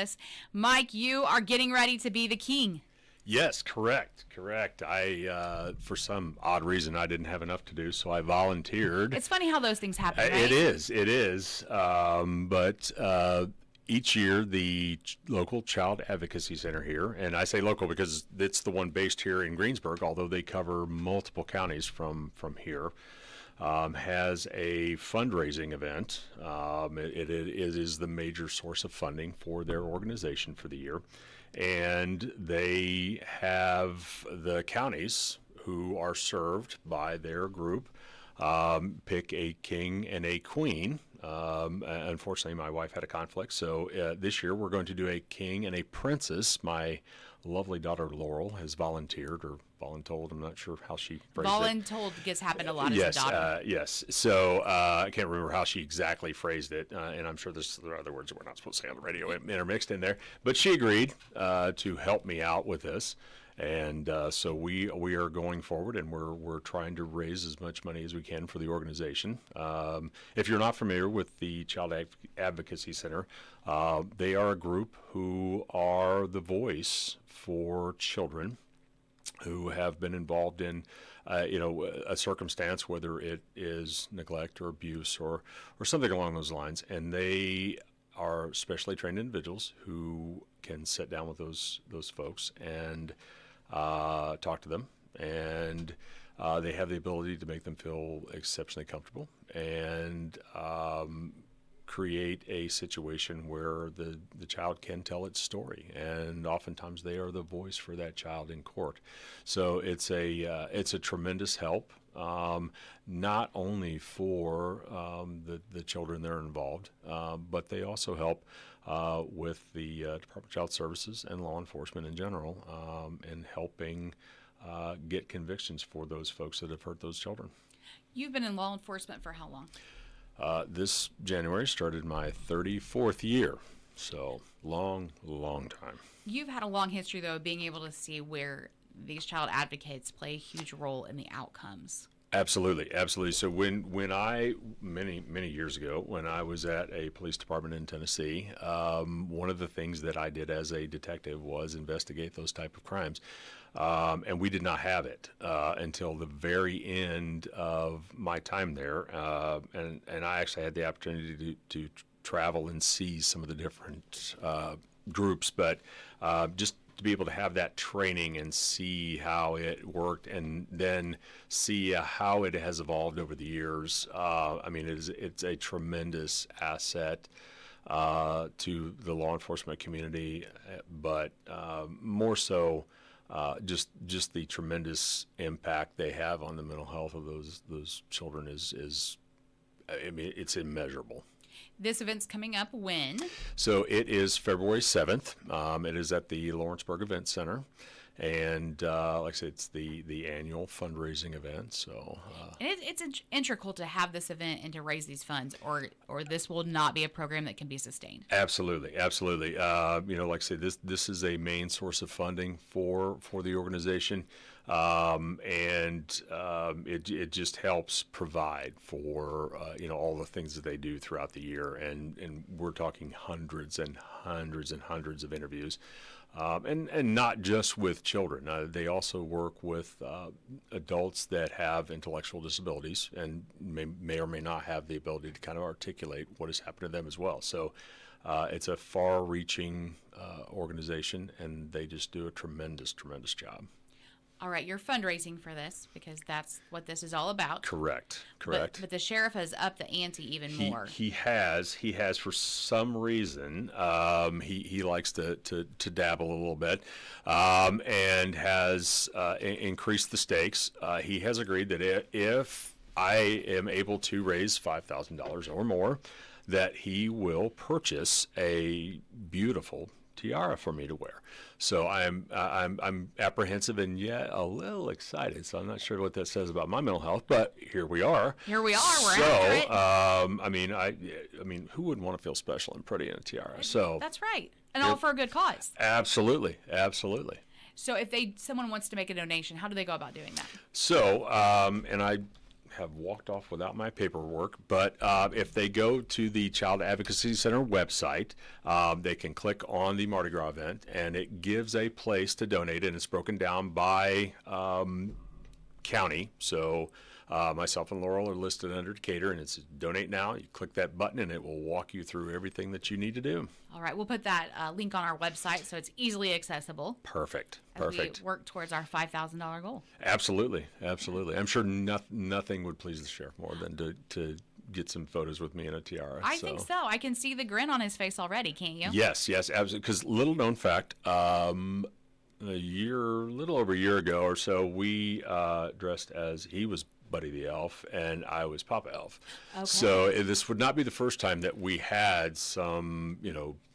us. Mike, you are getting ready to be the king. Yes, correct. I, for some odd reason, I didn't have enough to do, so I volunteered. It's funny how those things happen, right? It is. But each year, the local Child Advocacy Center here, and I say local because it's the one based here in Greensburg, although they cover multiple counties from here, has a fundraising event. It is the major source of funding for their organization for the year. And they have the counties who are served by their group pick a king and a queen. Unfortunately, my wife had a conflict, so this year we're going to do a king and a princess. My lovely daughter Laurel has volunteered, or voluntold, I'm not sure how she phrased it. Voluntold gets happened a lot as Yes, a daughter. yes. So I can't remember how she exactly phrased it, and I'm sure there are other words that we're not supposed to say on the radio intermixed in there. But she agreed to help me out with this, and so we are going forward, and we're trying to raise as much money as we can for the organization. If you're not familiar with the Child Advocacy Center, they are a group who are the voice for children who have been involved in, a circumstance, whether it is neglect or abuse or something along those lines, and they are specially trained individuals who can sit down with those folks and talk to them, and they have the ability to make them feel exceptionally comfortable and create a situation where the child can tell its story, and oftentimes they are the voice for that child in court. So it's a tremendous help, not only for the children that are involved, but they also help with the Department of Child Services and law enforcement in general in helping get convictions for those folks that have hurt those children. You've been in law enforcement for how long? This January started my 34th year, so long time. You've had a long history, though, of being able to see where these child advocates play a huge role in the outcomes. Absolutely. So when I, many years ago, when I was at a police department in Tennessee, one of the things that I did as a detective was investigate those type of crimes. And we did not have it until the very end of my time there. And I actually had the opportunity to travel and see some of the different groups, but just to be able to have that training and see how it worked, and then see how it has evolved over the years. It's a tremendous asset to the law enforcement community, but more so just the tremendous impact they have on the mental health of those children is it's immeasurable. This event's coming up when? So it is February 7th. It is at the Lawrenceburg Event Center. And like I said, it's the annual fundraising event. So and it's integral to have this event and to raise these funds, or this will not be a program that can be sustained. Absolutely. Like I said, this is a main source of funding for the organization, and it just helps provide for all the things that they do throughout the year, and we're talking hundreds and hundreds and hundreds of interviews. And not just with children. They also work with adults that have intellectual disabilities and may or may not have the ability to kind of articulate what has happened to them as well. So it's a far-reaching organization, and they just do a tremendous job. All right, you're fundraising for this because that's what this is all about. Correct. But the sheriff has upped the ante even more. He has for some reason. He likes to dabble a little bit, and has increased the stakes. He has agreed that if I am able to raise $5,000 or more, that he will purchase a beautiful tiara for me to wear. So I'm apprehensive and yet a little excited. So I'm not sure what that says about my mental health, but here we are. We're so, after it. I mean, who wouldn't want to feel special and pretty in a tiara? So that's right, and all for a good cause. Absolutely. So if someone wants to make a donation, how do they go about doing that? So, and I have walked off without my paperwork, but if they go to the Child Advocacy Center website, they can click on the Mardi Gras event, and it gives a place to donate, and it's broken down by county. So myself and Laurel are listed under Decatur, and it's donate now. You click that button, and it will walk you through everything that you need to do. All right, we'll put that link on our website so it's easily accessible. Perfect. As we work towards our $5,000 goal. Absolutely. I'm sure nothing would please the sheriff more than to get some photos with me in a tiara. I think so. I can see the grin on his face already, can't you? Yes, absolutely. Because little known fact, little over a year ago or so, we dressed as he was Buddy the Elf and I was Papa Elf. Okay. So this would not be the first time that we had some,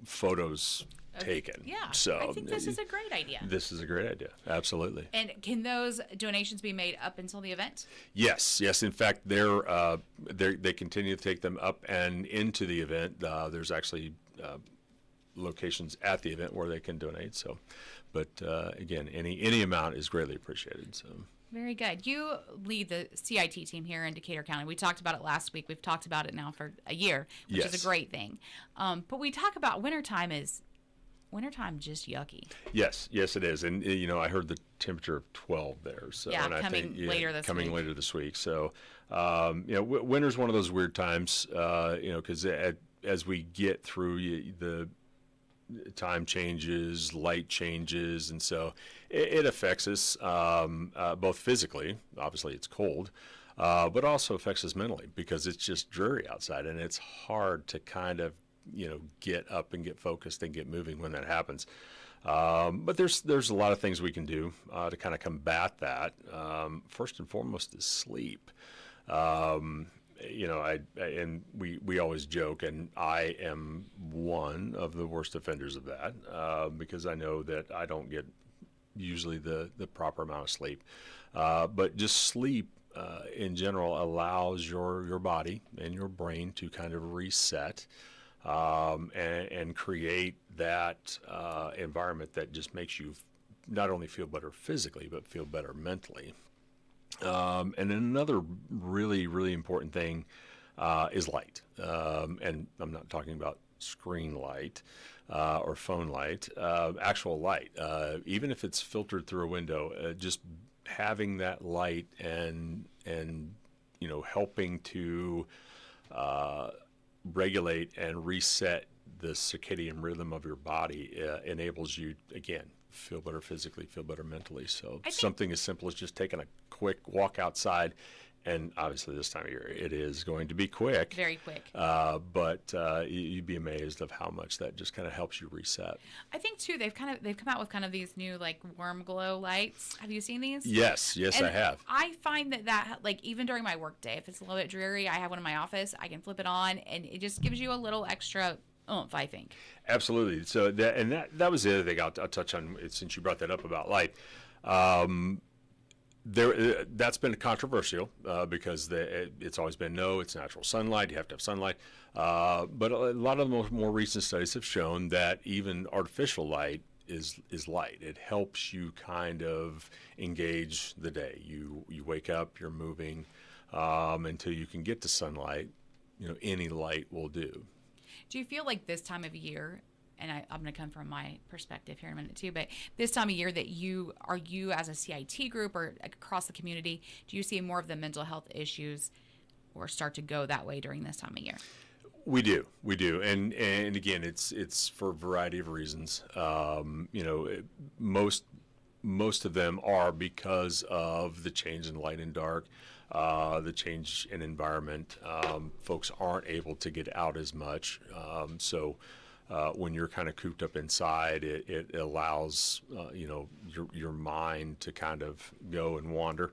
photos taken. Yeah. So I think this is a great idea. This is a great idea. Absolutely. And can those donations be made up until the event? Yes. In fact, they continue to take them up and into the event. There's actually locations at the event where they can donate. So, but again, any amount is greatly appreciated. So. Very good. You lead the CIT team here in Decatur County. We talked about it last week. We've talked about it now for a year, which is a great thing. But we talk about wintertime just yucky. Yes, it is. And, I heard the temperature of 12 there. So, yeah, and I coming think, later this week. Coming later this week. So, winter's one of those weird times, because as we get through the time changes, light changes, and so it affects us both physically. Obviously, it's cold, but also affects us mentally because it's just dreary outside, and it's hard to kind of get up and get focused and get moving when that happens. But there's a lot of things we can do to kind of combat that. First and foremost is sleep. And we always joke, and I am one of the worst offenders of that because I know that I don't get usually the proper amount of sleep. But just sleep in general allows your body and your brain to kind of reset and create that environment that just makes you not only feel better physically, but feel better mentally. And another really, really important thing is light. And I'm not talking about screen light or phone light, actual light. Even if it's filtered through a window, just having that light and helping to regulate and reset the circadian rhythm of your body enables you, again, feel better physically, feel better mentally. So something as simple as just taking a quick walk outside, and obviously this time of year it is going to be quick. Very quick. But you'd be amazed of how much that just kind of helps you reset. I think too they've come out with kind of these new like warm glow lights. Have you seen these? Yes, and I have. I find that like even during my work day, if it's a little bit dreary, I have one in my office. I can flip it on, and it just gives you a little extra oomph, I think. Absolutely. So that was the other thing I'll touch on since you brought that up about light. That's been controversial because it's always been it's natural sunlight. You have to have sunlight. But a lot of the more recent studies have shown that even artificial light is light. It helps you kind of engage the day. You wake up, you're moving until you can get to sunlight. Any light will do. Do you feel like this time of year, and I'm going to come from my perspective here in a minute too, but this time of year that you as a CIT group or across the community, do you see more of the mental health issues or start to go that way during this time of year? We do. And again, it's for a variety of reasons. Most of them are because of the change in light and dark. The change in environment, folks aren't able to get out as much. So when you're kind of cooped up inside, it allows your mind to kind of go and wander.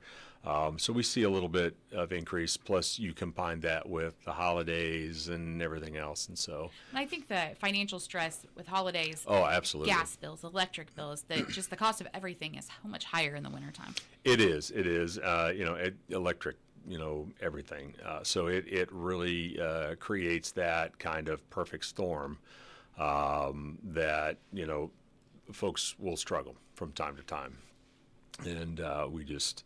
So we see a little bit of increase. Plus, you combine that with the holidays and everything else, and so. And I think the financial stress with holidays. Oh, absolutely. Gas bills, electric bills, just the cost of everything is so much higher in the wintertime. It is. Electric. Everything. So it really creates that kind of perfect storm that folks will struggle from time to time, and we just.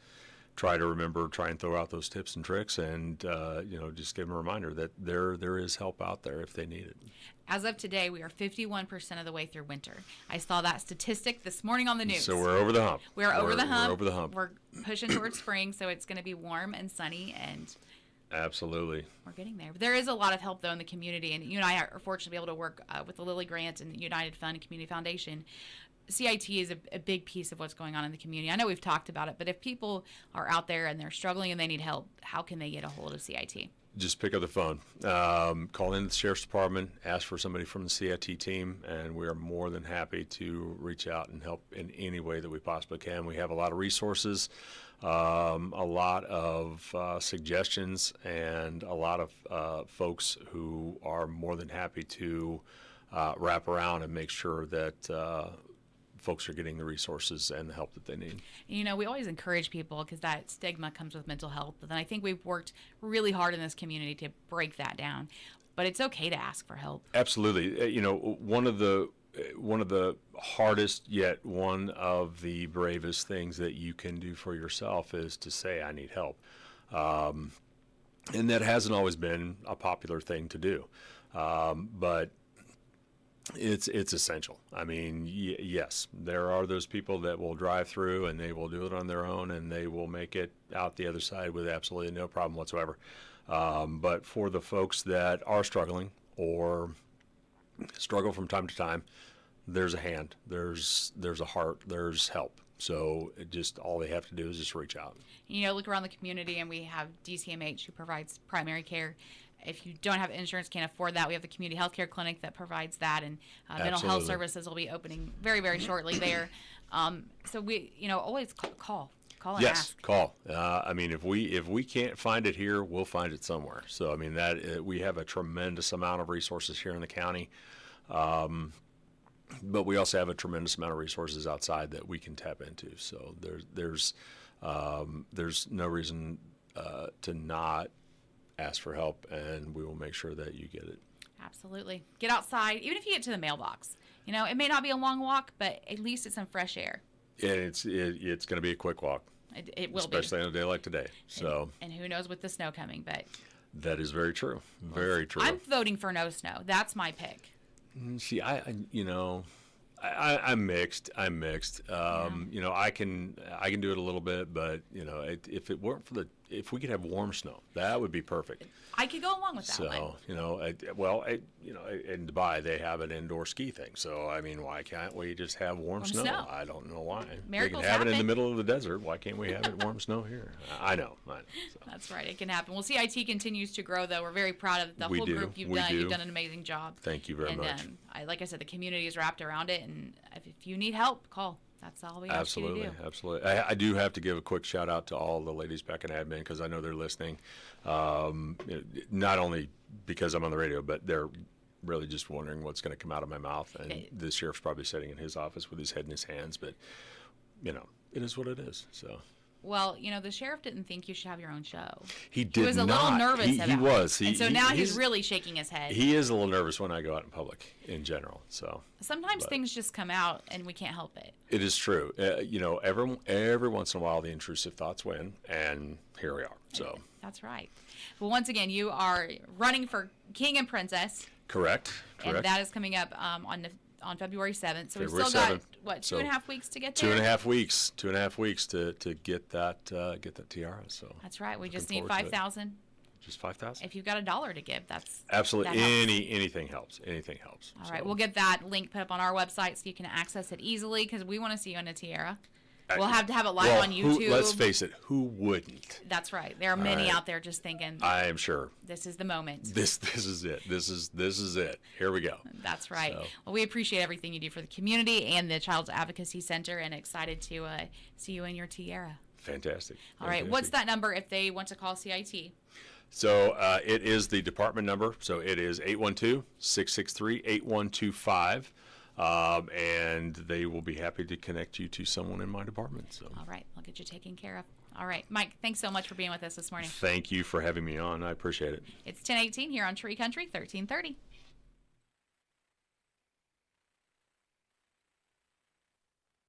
try and throw out those tips and tricks, and just give them a reminder that there is help out there if they need it. As of today, we are 51% of the way through winter. I saw that statistic this morning on the news. So we're over the hump. We're over the hump. We're over the hump. We're pushing towards spring, so it's going to be warm and sunny, and absolutely, we're getting there. But there is a lot of help, though, in the community, and you and I are fortunate to be able to work with the Lilly Grant and the United Fund and Community Foundation. CIT is a big piece of what's going on in the community. I know we've talked about it, but if people are out there and they're struggling and they need help, how can they get a hold of CIT? Just pick up the phone, call in the Sheriff's Department, ask for somebody from the CIT team, and we are more than happy to reach out and help in any way that we possibly can. We have a lot of resources, a lot of suggestions, and a lot of folks who are more than happy to wrap around and make sure that folks are getting the resources and the help that they need. We always encourage people because that stigma comes with mental health. But then I think we've worked really hard in this community to break that down. But it's okay to ask for help. Absolutely. One of the hardest yet one of the bravest things that you can do for yourself is to say, I need help. And that hasn't always been a popular thing to do. But it's essential. I mean, yes, there are those people that will drive through and they will do it on their own and they will make it out the other side with absolutely no problem whatsoever. But for the folks that are struggling or struggle from time to time, there's a hand, there's a heart, there's help. So all they have to do is just reach out. Look around the community, and we have DCMH who provides primary care. If you don't have insurance, can't afford that, we have the community health care clinic that provides that, and mental health services will be opening very, very shortly there. So we, always call and yes, ask. Call. I mean, if we can't find it here, we'll find it somewhere. So I mean that we have a tremendous amount of resources here in the county, but we also have a tremendous amount of resources outside that we can tap into. So there's no reason to not ask for help, and we will make sure that you get it. Absolutely. Get outside, even if you get to the mailbox. It may not be a long walk, but at least it's some fresh air. And it's going to be a quick walk. It will especially on a day like today. So. And who knows with the snow coming, but. That is very true. Very true. I'm voting for no snow. That's my pick. See, I'm mixed. I'm mixed. Yeah. I can do it a little bit, but if it weren't for if we could have warm snow, that would be perfect. I could go along with that one. So, in Dubai they have an indoor ski thing. So, I mean, why can't we just have warm snow? I don't know why. Miracles they can have happen. it in the middle of the desert. Why can't we have it warm snow here? I know. So. That's right. It can happen. Well, CIT continues to grow, though. We're very proud of the whole group you've done. You've done an amazing job. Thank you very much. Like I said, the community is wrapped around it, and if you need help, call. That's all we ask you to do. Absolutely. I do have to give a quick shout out to all the ladies back in admin because I know they're listening. Not only because I'm on the radio, but they're really just wondering what's going to come out of my mouth. And the sheriff's probably sitting in his office with his head in his hands. But, it is what it is. So. Well, the sheriff didn't think you should have your own show. He did not. He was a little nervous about it. He was. And so now he's really shaking his head. He is a little nervous when I go out in public in general. So sometimes things just come out and we can't help it. It is true. Every once in a while the intrusive thoughts win, and here we are. So that's right. Well, once again, you are running for King and Princess. Correct. And that is coming up on February 7th. So we've still got, 2.5 weeks to get there? 2.5 weeks. 2.5 weeks to get that tiara. So that's right. We just need 5,000. Just 5,000. If you've got $1 to give, that's absolutely that anything helps. Anything helps. All right, we'll get that link put up on our website so you can access it easily because we want to see you in a tiara. We'll have to have it live on YouTube. Let's face it, who wouldn't? That's right. There are many out there just thinking. I am sure. This is the moment. This is it. This is it. Here we go. That's right. So. Well, we appreciate everything you do for the community and the Child's Advocacy Center, and excited to see you in your tiara. Fantastic. All right. What's that number if they want to call CIT? So it is the department number. So it is 812-663-8125. And they will be happy to connect you to someone in my department. So. All right. I'll get you taken care of. All right. Mike, thanks so much for being with us this morning. Thank you for having me on. I appreciate it. It's 10:18 here on Tree Country 1330.